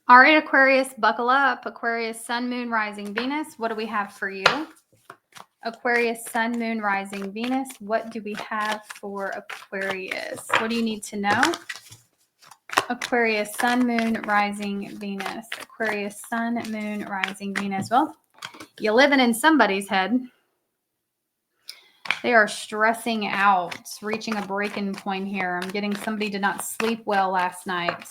All right, Aquarius, buckle up. Aquarius, Sun, Moon, Rising, Venus. What do we have for you? Aquarius, Sun, Moon, Rising, Venus. What do we have for Aquarius? What do you need to know? Aquarius, Sun, Moon, Rising, Venus. Aquarius, Sun, Moon, Rising, Venus. Well, you're living in somebody's head. They are stressing out, reaching a breaking point here. I'm getting somebody did not sleep well last night.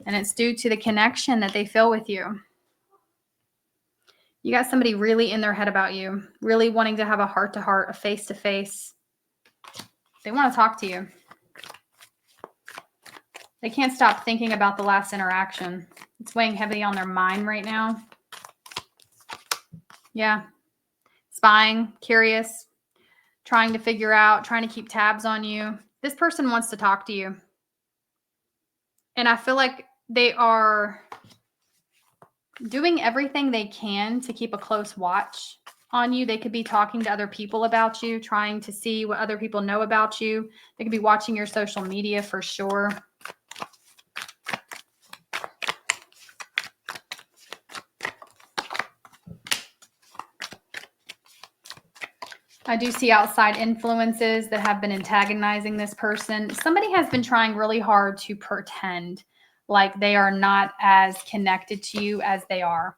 And it's due to the connection that they feel with you. You got somebody really in their head about you, really wanting to have a heart-to-heart, a face-to-face. They want to talk to you. They can't stop thinking about the last interaction. It's weighing heavily on their mind right now. Yeah. Spying, curious, trying to figure out, trying to keep tabs on you. This person wants to talk to you. And I feel like they are doing everything they can to keep a close watch on you. They could be talking to other people about you, trying to see what other people know about you. They could be watching your social media for sure. I do see outside influences that have been antagonizing this person. Somebody has been trying really hard to pretend like they are not as connected to you as they are.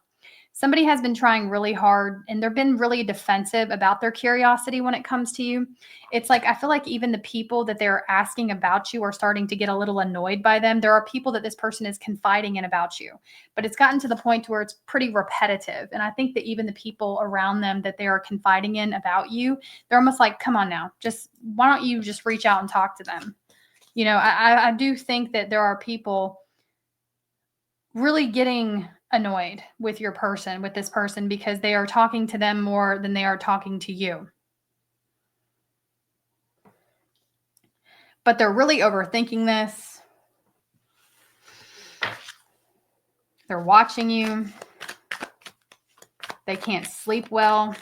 Somebody has been trying really hard and they've been really defensive about their curiosity when it comes to you. It's like, I feel like even the people that they're asking about you are starting to get a little annoyed by them. There are people that this person is confiding in about you, but it's gotten to the point where it's pretty repetitive. And I think that even the people around them that they are confiding in about you, they're almost like, come on now, just, why don't you just reach out and talk to them? You know, I do think that there are people really getting annoyed with your person, with this person, because they are talking to them more than they are talking to you. But they're really overthinking this. They're watching you. They can't sleep well.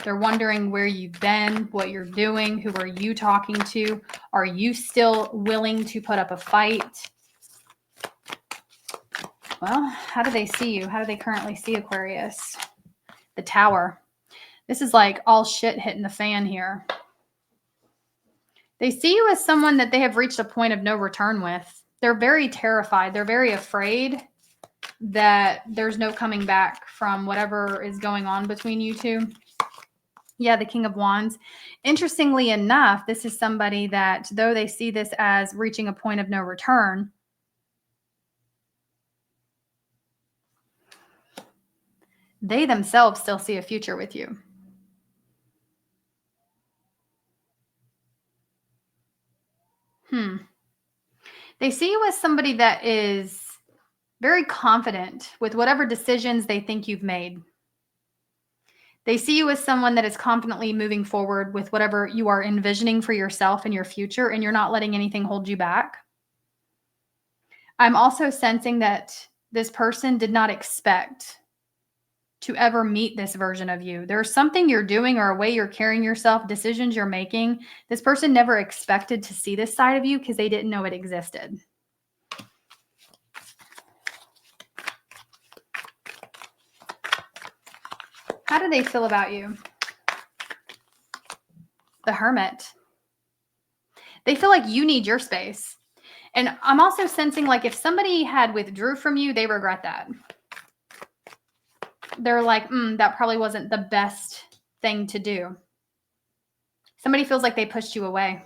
They're wondering where you've been, what you're doing, who are you talking to? Are you still willing to put up a fight? Well, how do they see you? How do they currently see Aquarius? The Tower. This is like all shit hitting the fan here. They see you as someone that they have reached a point of no return with. They're very terrified. They're very afraid that there's no coming back from whatever is going on between you two. Yeah, the King of Wands. Interestingly enough, this is somebody that, though they see this as reaching a point of no return, they themselves still see a future with you. They see you as somebody that is very confident with whatever decisions they think you've made. They see you as someone that is confidently moving forward with whatever you are envisioning for yourself and your future, and you're not letting anything hold you back. I'm also sensing that this person did not expect to ever meet this version of you. There's something you're doing or a way you're carrying yourself, decisions you're making. This person never expected to see this side of you because they didn't know it existed. How do they feel about you? The Hermit. They feel like you need your space. And I'm also sensing like if somebody had withdrew from you, they regret that. They're like, that probably wasn't the best thing to do. Somebody feels like they pushed you away.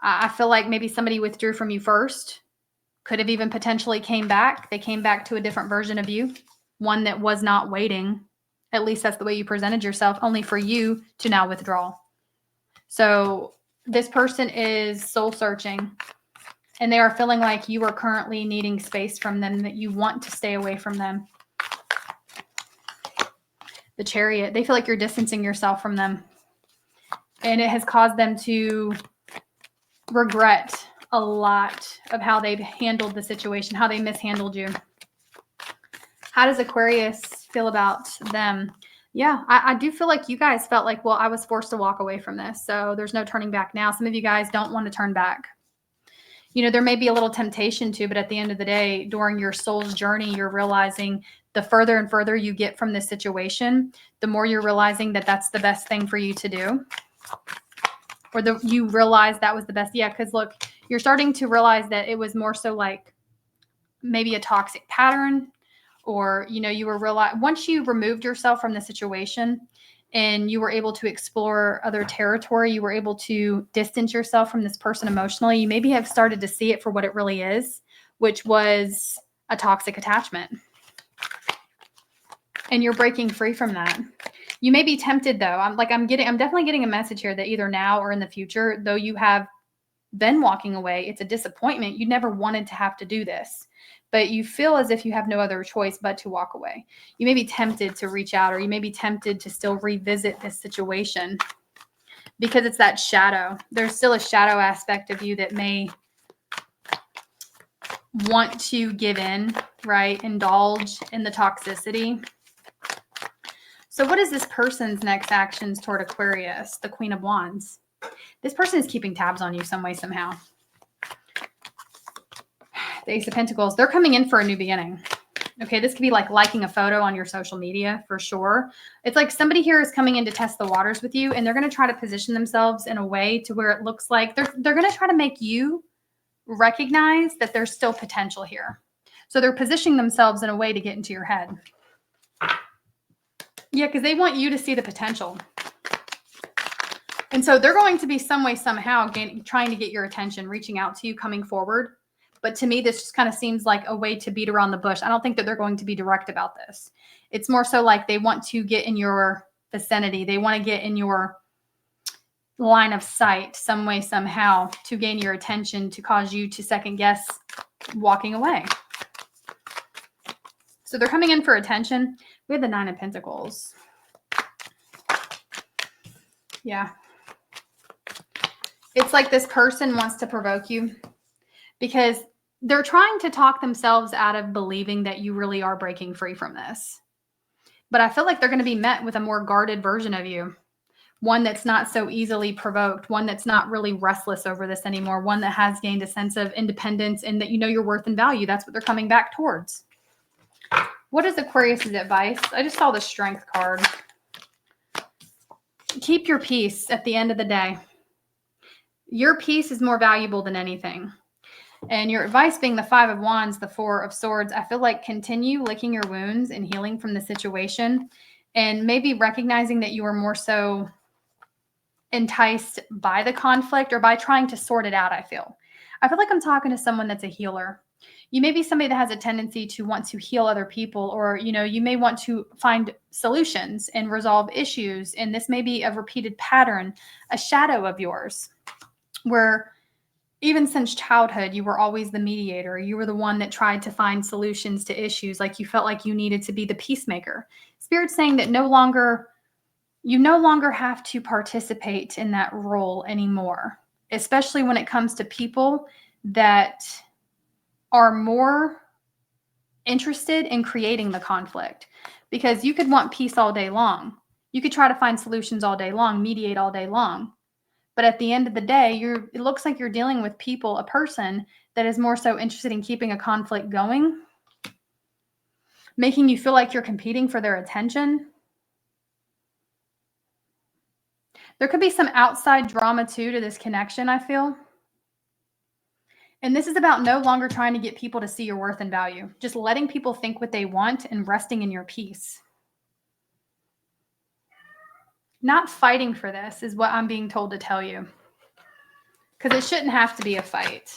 I feel like maybe somebody withdrew from you first, could have even potentially came back. They came back to a different version of you, one that was not waiting. At least that's the way you presented yourself, only for you to now withdraw. So this person is soul searching, and they are feeling like you are currently needing space from them, that you want to stay away from them. The Chariot, they feel like you're distancing yourself from them. And it has caused them to regret a lot of how they've handled the situation, how they mishandled you. How does Aquarius feel about them? Yeah, I do feel like you guys felt like, well, I was forced to walk away from this, so there's no turning back now. Some of you guys don't want to turn back. there may be a little temptation to, but at the end of the day, during your soul's journey, you're realizing the further and further you get from this situation, the more you're realizing that that's the best thing for you to do. Or you realize that was the best. Yeah, because look, you're starting to realize that it was more so like maybe a toxic pattern, or, you were once you removed yourself from the situation and you were able to explore other territory, you were able to distance yourself from this person emotionally, you maybe have started to see it for what it really is, which was a toxic attachment. And you're breaking free from that. You may be tempted, though. I'm definitely getting a message here that either now or in the future, though you have been walking away, it's a disappointment. You never wanted to have to do this, but you feel as if you have no other choice but to walk away. You may be tempted to reach out, or you may be tempted to still revisit this situation because it's that shadow. There's still a shadow aspect of you that may want to give in, right? Indulge in the toxicity. So what is this person's next actions toward Aquarius, the Queen of Wands? This person is keeping tabs on you some way, somehow. The Ace of Pentacles, they're coming in for a new beginning. Okay, this could be like liking a photo on your social media for sure. It's like somebody here is coming in to test the waters with you, and they're going to try to position themselves in a way to where it looks like they're going to try to make you recognize that there's still potential here. So they're positioning themselves in a way to get into your head. Yeah, because they want you to see the potential. And so they're going to be some way, somehow trying to get your attention, reaching out to you, coming forward. But to me, this just kind of seems like a way to beat around the bush. I don't think that they're going to be direct about this. It's more so like they want to get in your vicinity. They want to get in your line of sight some way, somehow, to gain your attention, to cause you to second guess walking away. So they're coming in for attention. We have the Nine of Pentacles. Yeah. It's like this person wants to provoke you because they're trying to talk themselves out of believing that you really are breaking free from this. But I feel like they're going to be met with a more guarded version of you. One that's not so easily provoked. One that's not really restless over this anymore. One that has gained a sense of independence and that you know your worth and value. That's what they're coming back towards. What is Aquarius's advice? I just saw the Strength card. Keep your peace at the end of the day. Your peace is more valuable than anything. And your advice being the Five of Wands, the Four of Swords, I feel like continue licking your wounds and healing from the situation, and maybe recognizing that you are more so enticed by the conflict or by trying to sort it out. I feel like I'm talking to someone that's a healer. You may be somebody that has a tendency to want to heal other people, or, you may want to find solutions and resolve issues. And this may be a repeated pattern, a shadow of yours, where even since childhood, you were always the mediator. You were the one that tried to find solutions to issues. Like you felt like you needed to be the peacemaker. Spirit's saying that you no longer have to participate in that role anymore, especially when it comes to people that are more interested in creating the conflict. Because you could want peace all day long. You could try to find solutions all day long, mediate all day long. But at the end of the day, it looks like you're dealing with a person that is more so interested in keeping a conflict going, making you feel like you're competing for their attention. There could be some outside drama too to this connection, I feel. And this is about no longer trying to get people to see your worth and value, just letting people think what they want and resting in your peace. Not fighting for this is what I'm being told to tell you. Because it shouldn't have to be a fight.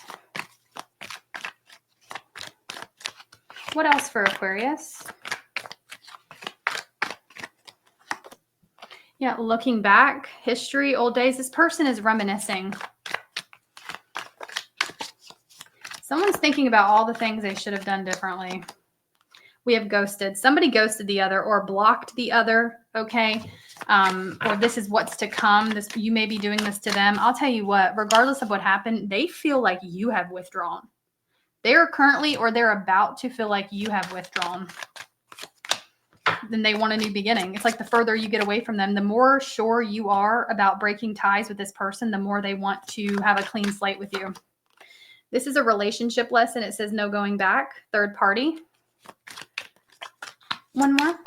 What else for Aquarius? Yeah, looking back, history, old days. This person is reminiscing. Someone's thinking about all the things they should have done differently. We have ghosted. Somebody ghosted the other or blocked the other, okay? Or this is what's to come. You may be doing this to them. I'll tell you what, regardless of what happened, they feel like you have withdrawn. They are currently, or they're about to feel like you have withdrawn. Then they want a new beginning. It's like the further you get away from them, the more sure you are about breaking ties with this person, the more they want to have a clean slate with you. This is a relationship lesson. It says no going back, third party. One more.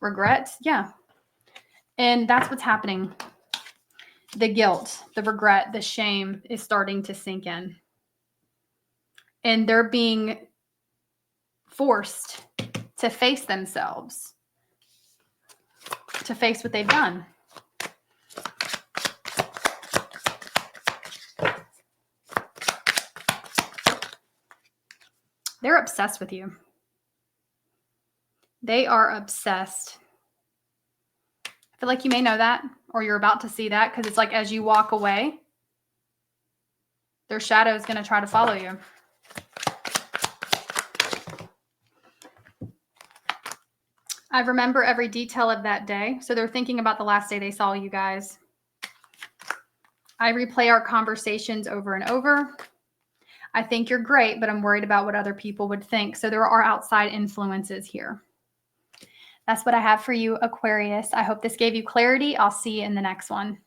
Regret. Yeah. And that's what's happening. The guilt, the regret, the shame is starting to sink in. And they're being forced to face themselves, to face what they've done. They're obsessed with you. They are obsessed. I feel like you may know that, or you're about to see that, because it's like as you walk away, their shadow is going to try to follow you. I remember every detail of that day. So they're thinking about the last day they saw you guys. I replay our conversations over and over. I think you're great, but I'm worried about what other people would think. So there are outside influences here. That's what I have for you, Aquarius. I hope this gave you clarity. I'll see you in the next one.